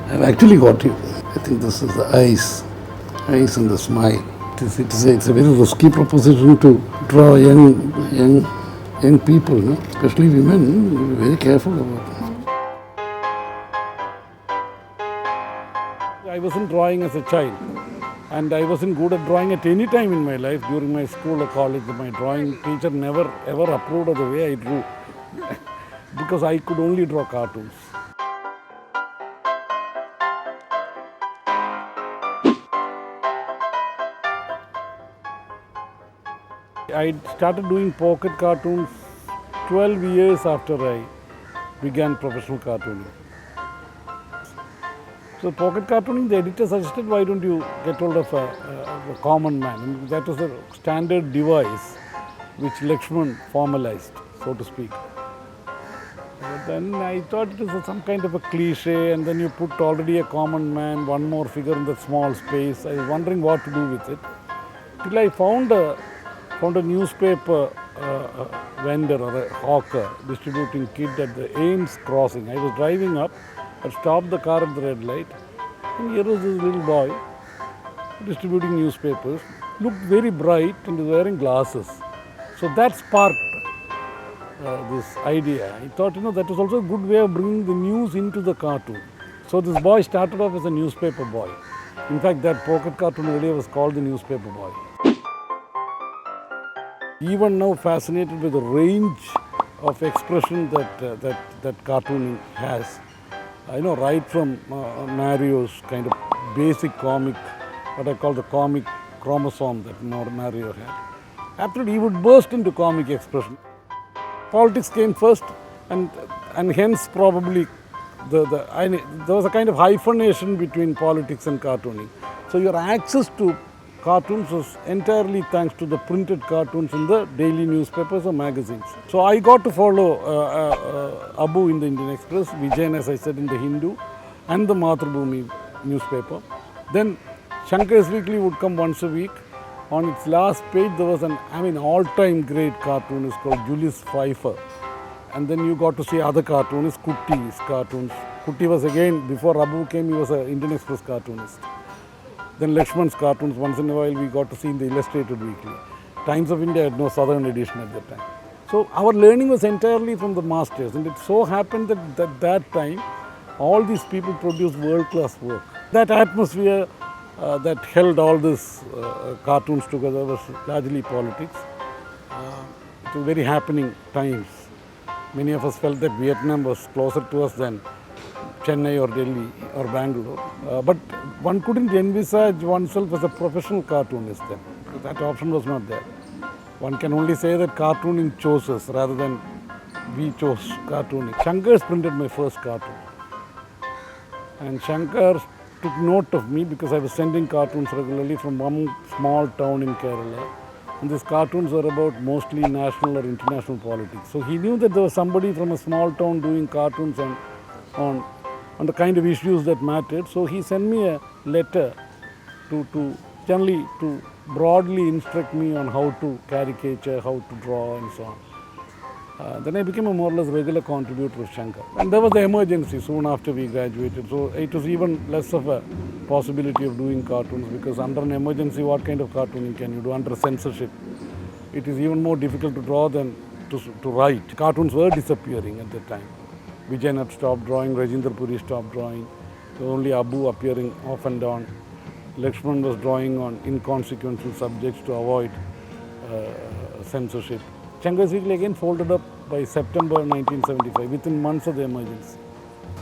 I've actually got you. I think this is the eyes and the smile. It's a very risky proposition to draw young people, no? Especially women. Be very careful about it. I wasn't drawing as a child, and I wasn't good at drawing at any time in my life. During my school or college, my drawing teacher never ever approved of the way I drew because I could only draw cartoons. I started doing pocket cartoons 12 years after I began professional cartooning. So pocket cartooning, the editor suggested, why don't you get hold of a common man? And that was a standard device which Lakshman formalized, so to speak. But then I thought it was some kind of a cliche, and then you put already a common man, one more figure in that small space. I was wondering what to do with it. Till I found a newspaper vendor or a hawker distributing kid at the Ames crossing. I was driving up. I stopped the car at the red light, and here was this little boy distributing newspapers. Looked very bright and was wearing glasses. So that sparked this idea. I thought, that was also a good way of bringing the news into the cartoon. So this boy started off as a newspaper boy. In fact, that pocket cartoon earlier was called the newspaper boy. Even now fascinated with the range of expression that cartooning has. I know right from Mario's kind of basic comic, what I call the comic chromosome that Mario had. After he would burst into comic expression. Politics came first, and hence probably there was a kind of hyphenation between politics and cartooning. So your access to cartoons was entirely thanks to the printed cartoons in the daily newspapers or magazines. So I got to follow Abu in the Indian Express, Vijayan, as I said, in the Hindu, and the Mathrubhumi newspaper. Then Shankar's Weekly would come once a week. On its last page, there was an all-time great cartoonist called Julius Pfeiffer. And then you got to see other cartoonists, Kutti's cartoons. Kutti was again, before Abu came, he was an Indian Express cartoonist. Then Lakshman's cartoons, once in a while we got to see in the Illustrated Weekly. Times of India had no southern edition at that time. So our learning was entirely from the masters, and it so happened that that time all these people produced world-class work. That atmosphere that held all these cartoons together was largely politics. It was very happening times. Many of us felt that Vietnam was closer to us than Chennai or Delhi or Bangalore. But one couldn't envisage oneself as a professional cartoonist then. That option was not there. One can only say that cartooning chose us rather than we chose cartooning. Shankar's printed my first cartoon. And Shankar took note of me because I was sending cartoons regularly from one small town in Kerala. And these cartoons were about mostly national or international politics. So he knew that there was somebody from a small town doing cartoons on the kind of issues that mattered. So he sent me a letter to broadly instruct me on how to caricature, how to draw and so on. Then I became a more or less regular contributor of Shankar. And there was the emergency soon after we graduated. So it was even less of a possibility of doing cartoons, because under an emergency, what kind of cartooning can you do under censorship? It is even more difficult to draw than to write. Cartoons were disappearing at that time. Vijayan had stopped drawing, Rajendra Puri stopped drawing. There was only Abu appearing off and on. Lakshman was drawing on inconsequential subjects to avoid censorship. Shankar's Weekly again folded up by September 1975, within months of the emergency.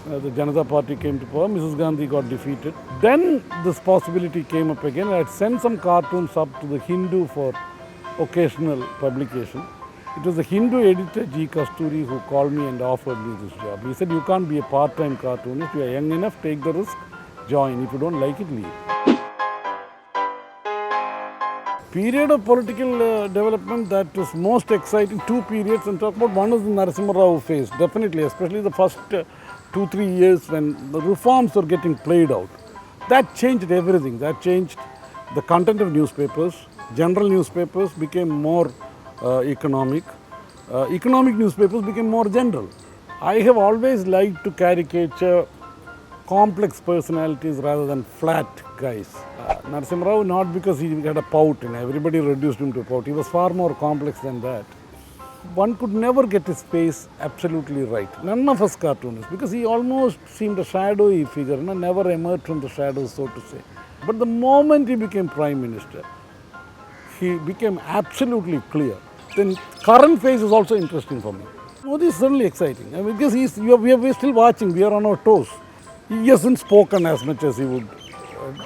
The Janata Party came to power, Mrs. Gandhi got defeated. Then this possibility came up again. I had sent some cartoons up to the Hindu for occasional publication. It was the Hindu editor G. Kasturi who called me and offered me this job. He said, you can't be a part-time cartoonist, you are young enough, take the risk, join. If you don't like it, leave. Period of political development that was most exciting, two periods, and talk about one is the Narasimha Rao phase, definitely, especially the first 2-3 years when the reforms were getting played out. That changed everything. That changed the content of newspapers. General newspapers became more economic. Economic newspapers became more general. I have always liked to caricature complex personalities rather than flat guys. Narasimha Rao, not because he had a pout and everybody reduced him to a pout, he was far more complex than that. One could never get his face absolutely right. None of us cartoonists, because he almost seemed a shadowy figure, never emerged from the shadows, so to say. But the moment he became Prime Minister, he became absolutely clear. Then current phase is also interesting for me. Modi is certainly exciting because we're still watching, we are on our toes. He hasn't spoken as much as he would,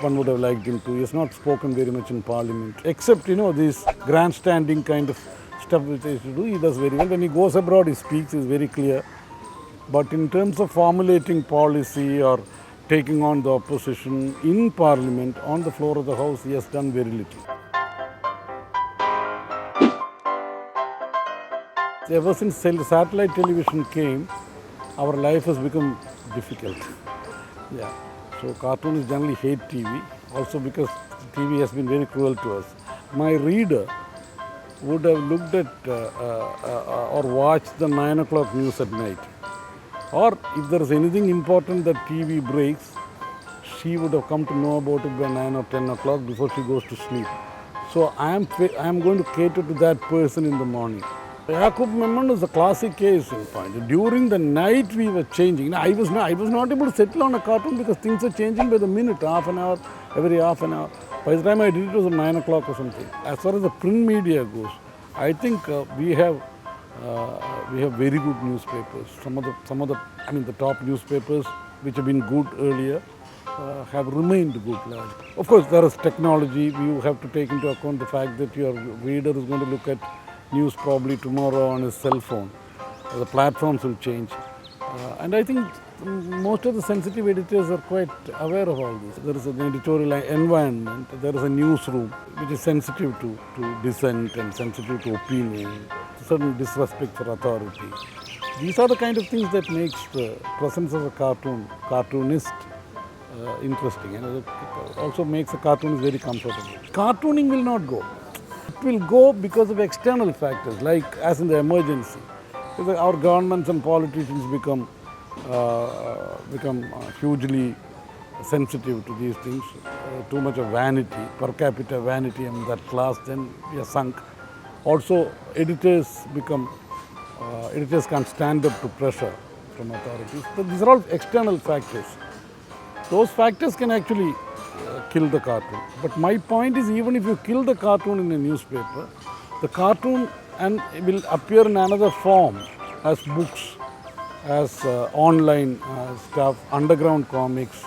one would have liked him to. He has not spoken very much in Parliament, except, this grandstanding kind of stuff which he used to do, he does very well. When he goes abroad, he speaks, he's very clear. But in terms of formulating policy or taking on the opposition in Parliament, on the floor of the House, he has done very little. Ever since satellite television came, our life has become difficult. Yeah. So cartoonists generally hate TV, also because TV has been very cruel to us. My reader would have looked at or watched the 9 o'clock news at night. Or if there is anything important that TV breaks, she would have come to know about it by 9 or 10 o'clock before she goes to sleep. So I am going to cater to that person in the morning. Yakub Memon is a classic case in point. During the night we were changing. I was not able to settle on a cartoon because things are changing by the minute, half an hour, every half an hour. By the time I did it, it was 9 o'clock or something. As far as the print media goes, I think we have very good newspapers. Some of the top newspapers which have been good earlier have remained good. Of course, there is technology. You have to take into account the fact that your reader is going to look at news probably tomorrow on his cell phone. The platforms will change. And I think most of the sensitive editors are quite aware of all this. There is an editorial environment, there is a newsroom which is sensitive to dissent and sensitive to opinion, certain disrespect for authority. These are the kind of things that makes the presence of a cartoonist interesting. It also makes a cartoonist very comfortable. Cartooning will not go. It will go because of external factors, like as in the emergency. Our governments and politicians become hugely sensitive to these things. Too much of vanity, per capita vanity in that class, then we are sunk. Also, editors can't stand up to pressure from authorities. But these are all external factors. Those factors can actually kill the cartoon. But my point is, even if you kill the cartoon in a newspaper, the cartoon will appear in another form as books, as online stuff, underground comics.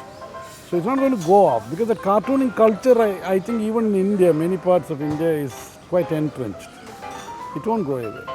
So it's not going to go off because the cartooning culture, I think even in India, many parts of India is quite entrenched. It won't go away.